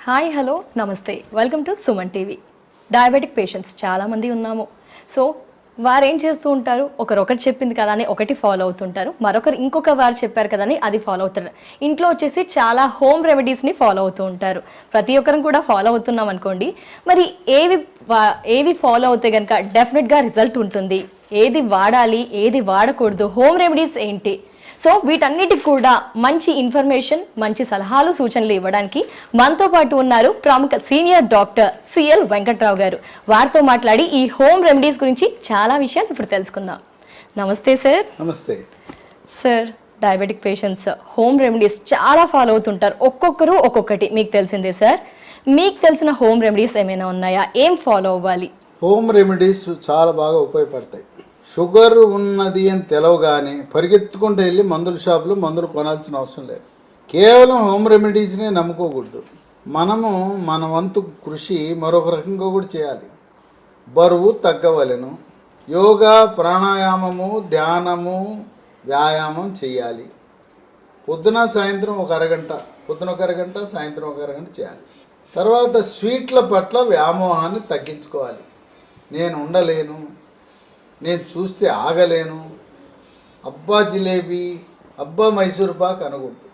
Hi hello నమస్తే welcome to Suman TV. Diabetic patients చాలామంది ఉన్నాము. సో వారు ఏం చేస్తూ ఉంటారు, ఒకరు చెప్పింది కదా అని ఒకటి ఫాలో అవుతుంటారు, మరొకరు ఇంకొక వారు చెప్పారు కదా అని అది ఫాలో అవుతారు. ఇంట్లో వచ్చేసి చాలా హోమ్ రెమెడీస్ని ఫాలో అవుతూ ఉంటారు. ప్రతి ఒక్కరం కూడా ఫాలో అవుతున్నాం అనుకోండి. మరి ఏవి ఫాలో అవుతే కనుక డెఫినెట్గా రిజల్ట్ ఉంటుంది, ఏది వాడాలి ఏది వాడకూడదు, హోమ్ రెమెడీస్ ఏంటి, సో వీటన్నిటికి కూడా మంచి ఇన్ఫర్మేషన్, మంచి సలహాలు, సూచనలు ఇవ్వడానికి మనతో పాటు ఉన్నారు ప్రముఖ సీనియర్ డాక్టర్ సిఎల్ వెంకట్రావు గారు. వారితో మాట్లాడి ఈ హోమ్ రెమెడీస్ గురించి చాలా విషయాలు ఇప్పుడు తెలుసుకుందాం. నమస్తే సార్. నమస్తే sir. Diabetic patients home remedies చాలా ఫాలో అవుతుంటారు, ఒక్కొక్కరు ఒక్కొక్కటి. మీకు తెలిసిందే సార్, మీకు తెలిసిన హోమ్ రెమెడీస్ ఏమైనా ఉన్నాయా, ఏం ఫాలో అవ్వాలి? హోమ్ రెమెడీస్ చాలా బాగా ఉపయోగపడతాయి. షుగర్ ఉన్నది అని తెలవగానే పరిగెత్తుకుంటూ వెళ్ళి మందుల షాపులో మందులు కొనాల్సిన అవసరం లేదు. కేవలం హోమ్ రెమెడీస్నే నమ్ముకోకూడదు. మనము మన వంతు కృషి మరొక రకంగా కూడా చేయాలి. బరువు తగ్గవలెను, యోగా, ప్రాణాయామము, ధ్యానము, వ్యాయామం చేయాలి. పొద్దున సాయంత్రం ఒక అరగంట, పొద్దున ఒక అరగంట, సాయంత్రం ఒక అరగంట చేయాలి. తర్వాత స్వీట్ల పట్ల వ్యామోహాన్ని తగ్గించుకోవాలి. నేను ఉండలేను, నేను చూస్తే ఆగలేను, అబ్బా జిలేబీ, అబ్బా మైసూర్ పాక్ అనకూడదు.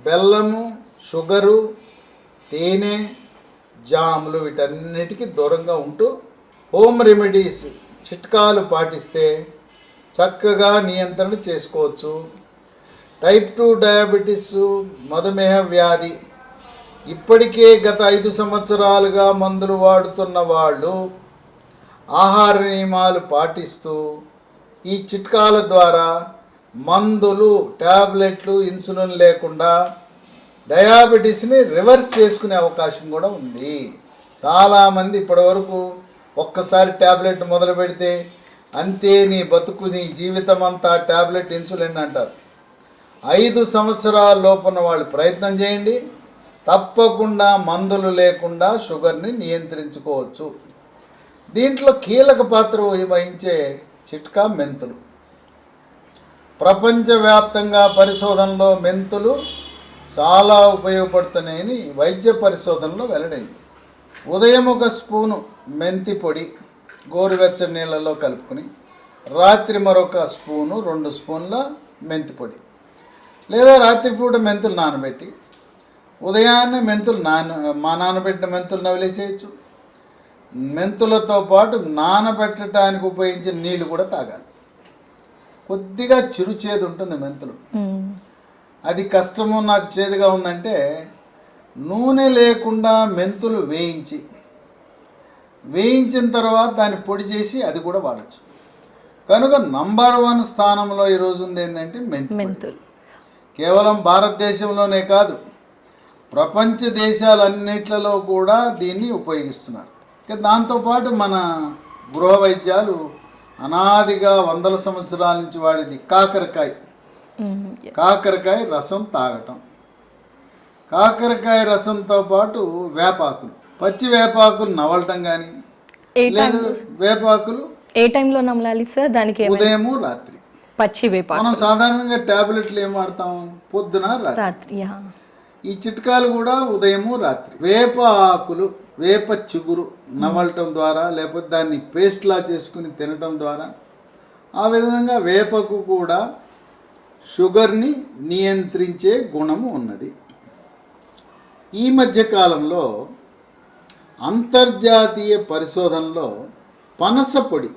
బెల్లము, షుగరు, తేనె, జాములు వీటన్నిటికీ దూరంగా ఉంటూ హోమ్ రెమెడీస్ చిట్కాలు పాటిస్తే చక్కగా నియంత్రణ చేసుకోవచ్చు. టైప్ 2 డయాబెటీస్, మధుమేహ వ్యాధి, ఇప్పటికే గత 5 సంవత్సరాలుగా మందులు వాడుతున్న వాళ్ళు ఆహార నియమాలు పాటిస్తూ ఈ చిట్కాల ద్వారా మందులు, ట్యాబ్లెట్లు, ఇన్సులిన్ లేకుండా డయాబెటీస్ని రివర్స్ చేసుకునే అవకాశం కూడా ఉంది. చాలామంది ఇప్పటివరకు ఒక్కసారి ట్యాబ్లెట్ మొదలు పెడితే అంతే, నీ బతుకు, నీ జీవితం అంతా ట్యాబ్లెట్, ఇన్సులిన్ అంటారు. 5 సంవత్సరాల లోపున్న వాళ్ళు ప్రయత్నం చేయండి, తప్పకుండా మందులు లేకుండా షుగర్ని నియంత్రించుకోవచ్చు. దీంట్లో కీలక పాత్ర వహించే చిట్కా మెంతులు. ప్రపంచవ్యాప్తంగా పరిశోధనలో మెంతులు చాలా ఉపయోగపడుతున్నాయని వైద్య పరిశోధనలో వెల్లడైంది. ఉదయం ఒక స్పూను మెంతి పొడి గోరువెచ్చని నీళ్ళలో కలుపుకొని, రాత్రి మరొక స్పూను, 2 స్పూన్ల మెంతి పొడి, లేదా రాత్రిపూట మెంతులు నానబెట్టి ఉదయాన్నే మెంతులు నానబెట్టిన మెంతులు నవిలేసేయచ్చు. మెంతులతో పాటు నానబెట్టడానికి ఉపయోగించిన నీళ్లు కూడా తాగాలి. కొద్దిగా చిరుచేదు ఉంటుంది మెంతులు, అది కష్టము, నాకు చేదుగా ఉందంటే నూనె లేకుండా మెంతులు వేయించిన తర్వాత దాన్ని పొడి చేసి అది కూడా వాడచ్చు. కనుక నంబర్ 1 స్థానంలో ఈరోజు ఉంది ఏంటంటే మెంతులు. కేవలం భారతదేశంలోనే కాదు, ప్రపంచ దేశాలన్నిట్లలో కూడా దీన్ని ఉపయోగిస్తున్నారు. దాంతోపాటు మన గృహ వైద్యాలు అనాదిగా 100 సంవత్సరాల నుంచి వాడేది కాకరకాయ రసం తాగటం. కాకరకాయ రసంతో పాటు వేపాకులు, పచ్చి వేపాకులు నవలటం కానీ, లేదు వేపాకులు ఏ టైంలో నమలాలి సార్? దానికి ఉదయము, రాత్రి. పచ్చి వేపాకు మనం సాధారణంగా టాబ్లెట్లు ఏం వాడతాం, పొద్దున, రాత్రి. ఈ చిట్కాలు కూడా ఉదయము, రాత్రి. వేప ఆకులు, వేప చిగురు నమలటం ద్వారా, లేకపోతే దాన్ని పేస్ట్లా చేసుకుని తినటం ద్వారా, ఆ విధంగా వేపకు కూడా షుగర్ని నియంత్రించే గుణము ఉన్నది. ఈ మధ్యకాలంలో అంతర్జాతీయ పరిశోధనలో పనస పొడి,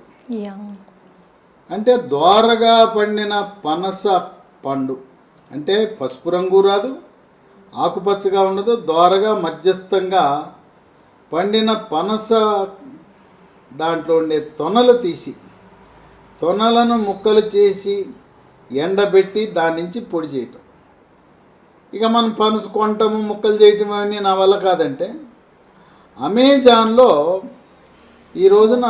అంటే దోరగా పండిన పనస పండు, అంటే పసుపు రంగు రాదు, ఆకుపచ్చగా ఉండదు, దోరగా మధ్యస్థంగా పండిన పనస దాంట్లో ఉండే తొనలు తీసి, తొనలను ముక్కలు చేసి ఎండబెట్టి దాని నుంచి పొడి చేయటం. ఇక మనం పనస కొనటము, ముక్కలు చేయటం అవన్నీ నా వల్ల కాదంటే అమెజాన్లో ఈ రోజున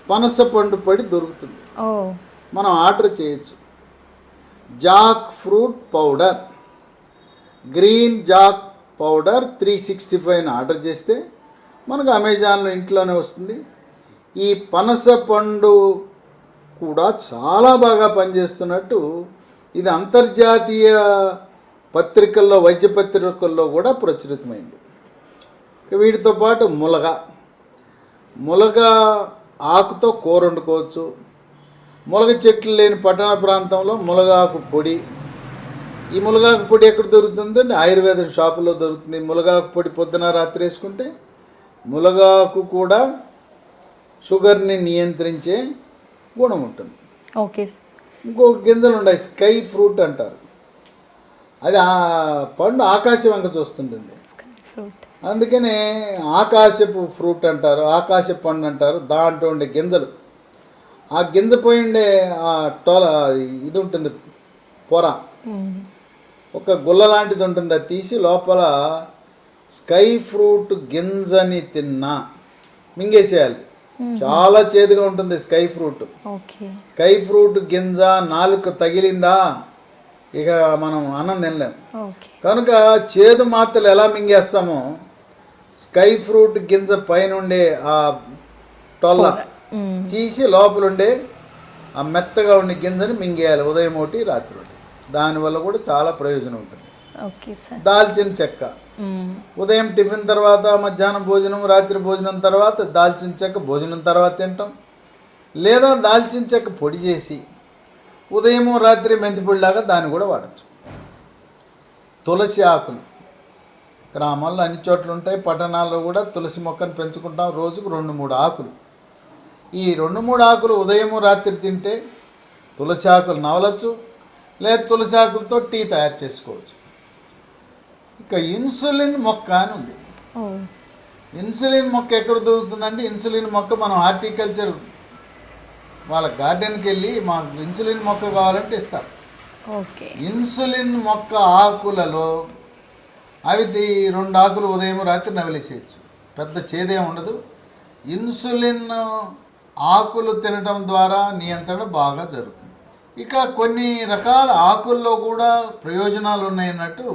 పనస పండు పొడి దొరుకుతుంది, మనం ఆర్డర్ చేయొచ్చు. Jack fruit powder, green Jack powder 365 order చేస్తే మనకు అమెజాన్లో ఇంట్లోనే వస్తుంది. ఈ పనస పండు కూడా చాలా బాగా పనిచేస్తున్నట్టు ఇది అంతర్జాతీయ పత్రికల్లో, వైద్య పత్రికల్లో కూడా ప్రచురితమైంది. వీటితో పాటు ములగ ఆకుతో కూర వండుకోవచ్చు. ములగ చెట్లు లేని పట్టణ ప్రాంతంలో ములగాకు పొడి. ఈ ములగాకు పొడి ఎక్కడ దొరుకుతుందంటే ఆయుర్వేద షాపులో దొరుకుతుంది. ములగాకు పొడి పొద్దున రాత్రి వేసుకుంటే ములగాకు కూడా షుగర్ని నియంత్రించే గుణం ఉంటుంది. ఓకే. ఇంకో గింజలు ఉన్నాయి, స్కై ఫ్రూట్ అంటారు. అది ఆ పండు ఆకాశం వంక చూస్తుంటుంది, అందుకనే ఆకాశపు ఫ్రూట్ అంటారు, ఆకాశ పండు అంటారు. దాంట్లో ఉండే గింజలు, ఆ గింజ పోయి ఉండే ఆ ఇది ఉంటుంది, పొర ఒక గుల్ల లాంటిది ఉంటుంది. అది తీసి లోపల స్కై ఫ్రూట్ గింజని మింగేసేయాలి. చాలా చేదుగా ఉంటుంది స్కై ఫ్రూట్. స్కై ఫ్రూట్ గింజ నాలుక తగిలిందా ఇక మనం అన్నం తినలేం. కనుక చేదు మాత్రలు ఎలా మింగేస్తామో స్కై ఫ్రూట్ గింజ పైన ఉండే ఆ టొల్ల తీసి లోపల ఉండే ఆ మెత్తగా ఉండే గింజని మింగేయాలి. ఉదయం ఒకటి రాత్రి ఒకటి. దానివల్ల కూడా చాలా ప్రయోజనం ఉంటుంది. దాల్చిన చెక్క ఉదయం టిఫిన్ తర్వాత, మధ్యాహ్నం భోజనం, రాత్రి భోజనం తర్వాత దాల్చిన చెక్క భోజనం తర్వాత తింటాం. లేదా దాల్చిన చెక్క పొడి చేసి ఉదయం రాత్రి మెంతిపొడిలాగా దాన్ని కూడా వాడచ్చు. తులసి ఆకులు గ్రామాల్లో అన్ని చోట్ల ఉంటాయి, పట్టణాల్లో కూడా తులసి మొక్కను పెంచుకుంటాం. రోజుకు 2-3 ఆకులు. ఈ 2-3 ఆకులు ఉదయం రాత్రి తింటే తులసి ఆకులు నవలచ్చు, లేదా తులసి ఆకులతో టీ తయారు చేసుకోవచ్చు. ఇక ఇన్సులిన్ మొక్క అని ఉంది. ఇన్సులిన్ మొక్క ఎక్కడ దొరుకుతుందంటే, ఇన్సులిన్ మొక్క మనం హార్టికల్చర్ వాళ్ళ గార్డెన్కి వెళ్ళి మాకు ఇన్సులిన్ మొక్క కావాలంటే ఇస్తారు. ఇన్సులిన్ మొక్క ఆకులలో అవి 2 ఆకులు ఉదయం రాత్రి నవిలేసేయచ్చు, పెద్ద చేదే ఉండదు. ఇన్సులిన్ ఆకులు తినడం ద్వారా నియంత్రణ బాగా జరుగుతుంది. ఇక కొన్ని రకాల ఆకుల్లో కూడా ప్రయోజనాలు ఉన్నాయన్నట్టు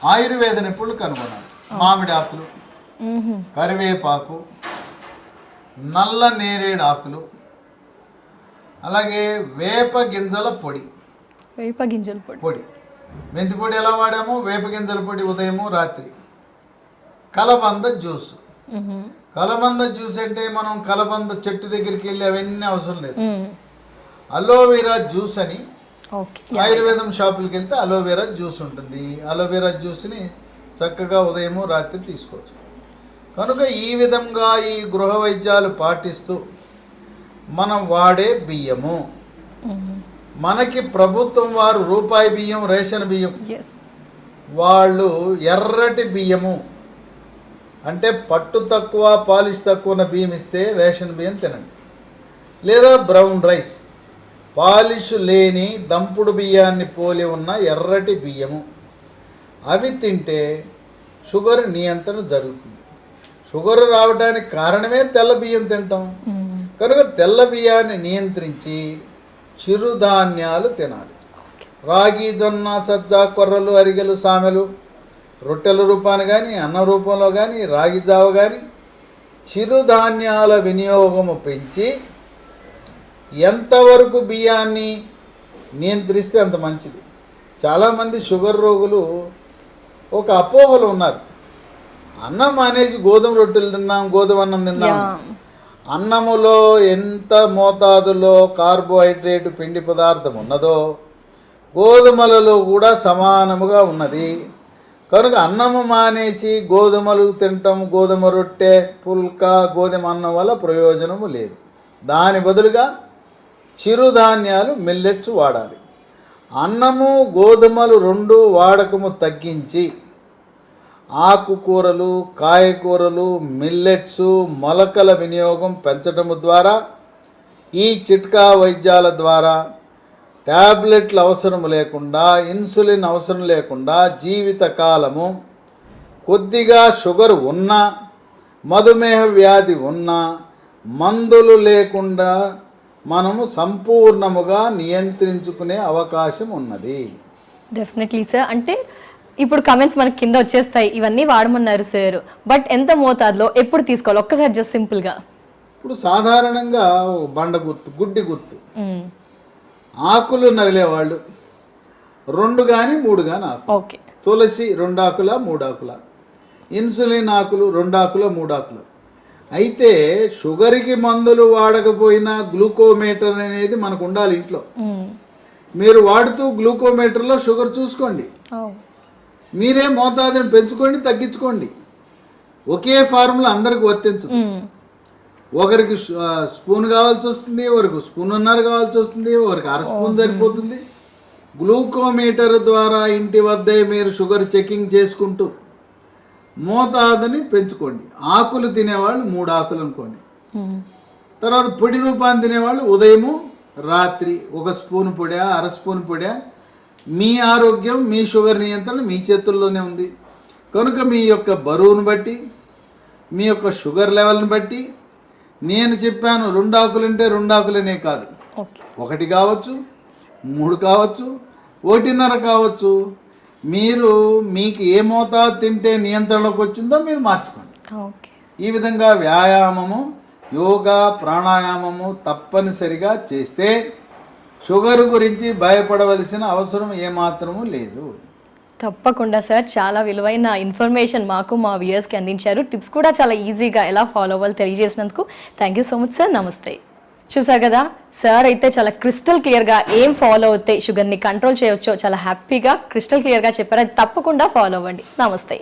ఆయుర్వేద నిపుణులు కనుగొన్నారు. మామిడి ఆకులు, కరివేపాకు, నల్ల నేరేడు ఆకులు, అలాగే వేప గింజల పొడి. పొడి మెంతి పొడి ఎలా వాడామో వేప గింజల పొడి ఉదయము రాత్రి. కలబంద జ్యూస్. కలబంద జ్యూస్ అంటే మనం కలబంద చెట్టు దగ్గరికి వెళ్ళి అవన్నీ అవసరం లేదు. అలోవెరా జ్యూస్ అని ఆయుర్వేదం షాపులకి వెళ్తే అలోవెరా జ్యూస్ ఉంటుంది. అలోవెరా జ్యూస్ని చక్కగా ఉదయము రాత్రి తీసుకోవచ్చు. కనుక ఈ విధంగా ఈ గృహ వైద్యాలు పాటిస్తూ మనం వాడే బియ్యము, మనకి ప్రభుత్వం వారు రూపాయి బియ్యం, రేషన్ బియ్యం, వాళ్ళు ఎర్రటి బియ్యము అంటే పట్టు తక్కువ పాలిష్ తక్కువ ఉన్న బియ్యం ఇస్తే రేషన్ బియ్యం తినండి. లేదా బ్రౌన్ రైస్, పాలిష్ లేని దంపుడు బియ్యాన్ని పోలి ఉన్న ఎర్రటి బియ్యము, అవి తింటే షుగర్ నియంత్రణ జరుగుతుంది. షుగర్ రావడానికి కారణమే తెల్ల బియ్యం తింటాం. కనుక తెల్ల బియ్యాన్ని నియంత్రించి చిరుధాన్యాలు తినాలి. రాగి, జొన్న, సజ్జ, కొర్రలు, అరిగెలు, సామెలు, రొట్టెల రూపాన్ని కానీ అన్న రూపంలో కానీ రాగి జావ కానీ చిరుధాన్యాల వినియోగము పెంచి ఎంతవరకు బియ్యాన్ని నియంత్రిస్తే అంత మంచిది. చాలామంది షుగర్ రోగులు ఒక అపోహలు ఉన్నారు. అన్నం అనేసి గోధుమ రొట్టెలు తిన్నాం, గోధుమ అన్నం తిన్నాం. అన్నములో ఎంత మోతాదులో కార్బోహైడ్రేట్ పిండి పదార్థం ఉన్నదో గోధుమలలో కూడా సమానముగా ఉన్నది. కనుక అన్నము మానేసి గోధుమలు తినటం, గోధుమ రొట్టె, పుల్కా, గోధుమ అన్నం వల్ల ప్రయోజనము లేదు. దాని బదులుగా చిరుధాన్యాలు, మిల్లెట్స్ వాడాలి. అన్నము గోధుమలు 2 వాడకము తగ్గించి ఆకుకూరలు, కాయకూరలు, మిల్లెట్స్, మొలకల వినియోగం పెంచడము ద్వారా ఈ చిట్కా వైద్యాల ద్వారా ట్యాబ్లెట్లు అవసరం లేకుండా, ఇన్సులిన్ అవసరం లేకుండా జీవితకాలము కొద్దిగా షుగర్ ఉన్నా, మధుమేహ వ్యాధి ఉన్నా మందులు లేకుండా మనము సంపూర్ణముగా నియంత్రించుకునే అవకాశం ఉన్నది. Definitely sir. అంటే ఇప్పుడు కమెంట్స్ మనకి కింద వచ్చేస్తాయి, ఇవన్నీ వాడమన్నారు సార్, బట్ ఎంత మోతాదులో ఎప్పుడు తీసుకోవాలి ఒక్కసారి జస్ట్ సింపుల్గా. ఇప్పుడు సాధారణంగా బండ గుర్తు, గుడ్డి గుర్తు, ఆకులు నవిలేవాళ్ళు 2 కానీ 3 కానీ ఆకులు. తులసి 2 ఆకుల 3 ఆకుల, ఇన్సులిన్ ఆకులు 2 ఆకులు 3 ఆకులు. అయితే షుగర్కి మందులు వాడకపోయినా గ్లూకోమీటర్ అనేది మనకు ఉండాలి ఇంట్లో. మీరు వాడుతూ గ్లూకోమీటర్లో షుగర్ చూసుకోండి. మీరే మోతాదుని పెంచుకోండి, తగ్గించుకోండి. ఒకే ఫార్ములా అందరికి వర్తించదు. ఒకరికి స్పూన్ కావాల్సి వస్తుంది, ఒకరికి స్పూన్నర కావాల్సి వస్తుంది, ఒకరికి 1/2 స్పూన్ సరిపోతుంది. గ్లూకోమీటర్ ద్వారా ఇంటి వద్దే మీరు షుగర్ చెకింగ్ చేసుకుంటూ మోతాదుని పెంచుకోండి. ఆకులు తినేవాళ్ళు 3 ఆకులు అనుకోండి. తర్వాత పొడి రూపాన్ని తినేవాళ్ళు ఉదయము రాత్రి 1 స్పూన్ పొడా 1/2 స్పూన్ పొడా. మీ ఆరోగ్యం, మీ షుగర్ నియంత్రణ మీ చేతుల్లోనే ఉంది కనుక మీ యొక్క బరువును బట్టి, మీ యొక్క షుగర్ లెవెల్ని బట్టి నేను చెప్పాను 2 ఆకులు అంటే 2 ఆకులనే కాదు, 1 కావచ్చు, 3 కావచ్చు, 1.5 కావచ్చు. మీరు మీకు ఏ మోతాదు తింటే నియంత్రణలోకి వచ్చిందో మీరు మార్చుకోండి. ఈ విధంగా వ్యాయామము, యోగా, ప్రాణాయామము తప్పనిసరిగా చేస్తే షుగర్ గురించి భయపడవలసిన అవసరం ఏమాత్రము లేదు. తప్పకుండా సార్, చాలా విలువైన ఇన్ఫర్మేషన్ మాకు మా వ్యూయర్స్కి అందించారు. టిప్స్ కూడా చాలా ఈజీగా ఎలా ఫాలో అవ్వాలో తెలియజేసినందుకు thank you so much sir. నమస్తే. చూసారు కదా, సార్ అయితే చాలా క్రిస్టల్ క్లియర్గా ఏం ఫాలో అవుతే షుగర్ని కంట్రోల్ చేయవచ్చో చాలా హ్యాపీగా క్రిస్టల్ క్లియర్గా చెప్పారు. అది తప్పకుండా ఫాలో అవ్వండి. నమస్తే.